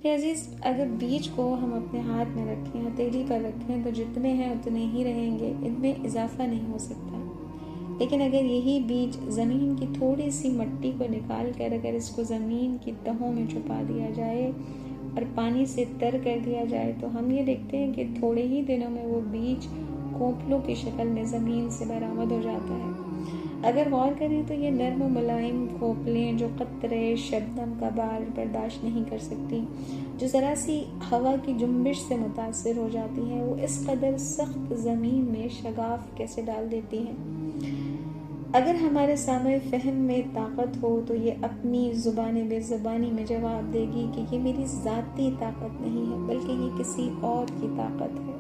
کہ عزیز اگر بیج کو ہم اپنے ہاتھ میں رکھیں، ہتھیلی پر رکھیں تو جتنے ہیں اتنے ہی رہیں گے، ان میں اضافہ نہیں ہو سکتا۔ لیکن اگر یہی بیج زمین کی تھوڑی سی مٹی کو نکال کر اگر اس کو زمین کی تہوں میں چھپا دیا جائے اور پانی سے تر کر دیا جائے تو ہم یہ دیکھتے ہیں کہ تھوڑے ہی دنوں میں وہ بیج کونپلوں کی شکل میں زمین سے برآمد ہو جاتا ہے۔ اگر غور کریں تو یہ نرم و ملائم کھوپلیں جو قطرے شبنم کا بار برداشت نہیں کر سکتی، جو ذرا سی ہوا کی جنبش سے متاثر ہو جاتی ہیں، وہ اس قدر سخت زمین میں شگاف کیسے ڈال دیتی ہیں۔ اگر ہمارے سامنے فہم میں طاقت ہو تو یہ اپنی زبان بے زبانی میں جواب دے گی کہ یہ میری ذاتی طاقت نہیں ہے بلکہ یہ کسی اور کی طاقت ہے۔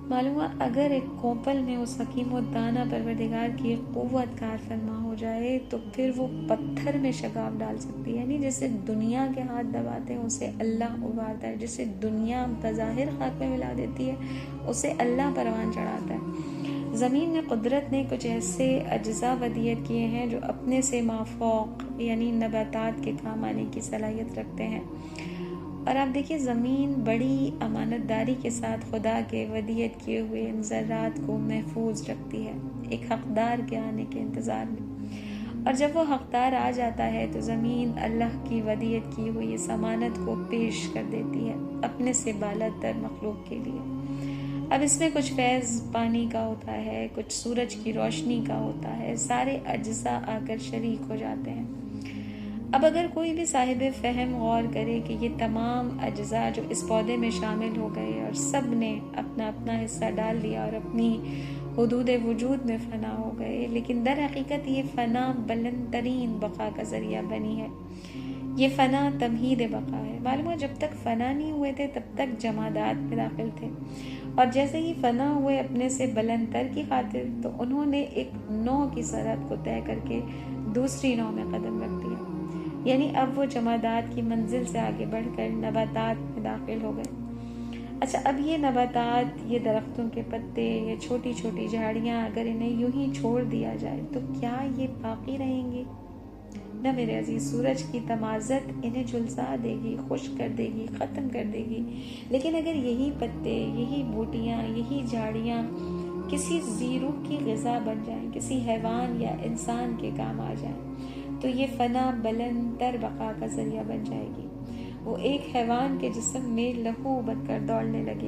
معلوم ہوا اگر ایک کونپل میں اس حکیم و دانا پروردگار کی قوت کار فرما ہو جائے تو پھر وہ پتھر میں شگاف ڈال سکتی ہے، یعنی جسے دنیا کے ہاتھ دباتے ہیں اسے اللہ ابھارتا ہے، جسے دنیا بظاہر خاک میں ملا دیتی ہے اسے اللہ پروان چڑھاتا ہے۔ زمین میں قدرت نے کچھ ایسے اجزاء ودیعت کیے ہیں جو اپنے سے مافوق یعنی نباتات کے کام آنے کی صلاحیت رکھتے ہیں، اور آپ دیکھیے زمین بڑی امانت داری کے ساتھ خدا کے ودیعت کیے ہوئے ان ذرات کو محفوظ رکھتی ہے، ایک حقدار کے آنے کے انتظار میں، اور جب وہ حقدار آ جاتا ہے تو زمین اللہ کی ودیعت کی ہوئی اس امانت کو پیش کر دیتی ہے اپنے سے بالا تر مخلوق کے لیے۔ اب اس میں کچھ فیض پانی کا ہوتا ہے، کچھ سورج کی روشنی کا ہوتا ہے، سارے اجزاء آ کر شریک ہو جاتے ہیں۔ اب اگر کوئی بھی صاحب فہم غور کرے کہ یہ تمام اجزاء جو اس پودے میں شامل ہو گئے اور سب نے اپنا اپنا حصہ ڈال لیا اور اپنی حدود وجود میں فنا ہو گئے، لیکن در حقیقت یہ فنا بلند ترین بقا کا ذریعہ بنی ہے، یہ فنا تمہید بقا ہے۔ معلوم ہے جب تک فنا نہیں ہوئے تھے تب تک جمادات میں داخل تھے، اور جیسے ہی فنا ہوئے اپنے سے بلند تر کی خاطر تو انہوں نے ایک نو کی سرحد کو طے کر کے دوسری نو میں قدم رکھ دیا، یعنی اب وہ جمادات کی منزل سے آگے بڑھ کر نباتات میں داخل ہو گئے۔ اچھا، اب یہ نباتات، یہ درختوں کے پتے، یہ چھوٹی چھوٹی جھاڑیاں اگر انہیں یوں ہی چھوڑ دیا جائے تو کیا یہ باقی رہیں گی؟ نہ میرے عزیز، سورج کی تمازت انہیں جھلسا دے گی، خشک کر دے گی، ختم کر دے گی، لیکن اگر یہی پتے، یہی بوٹیاں، یہی جھاڑیاں کسی زیرو کی غذا بن جائیں، کسی حیوان یا انسان کے کام آ جائیں تو یہ فنا بلند تر بقا کا ذریعہ بن جائے گی۔ وہ ایک حیوان کے جسم میں لہو بن کر دوڑنے لگے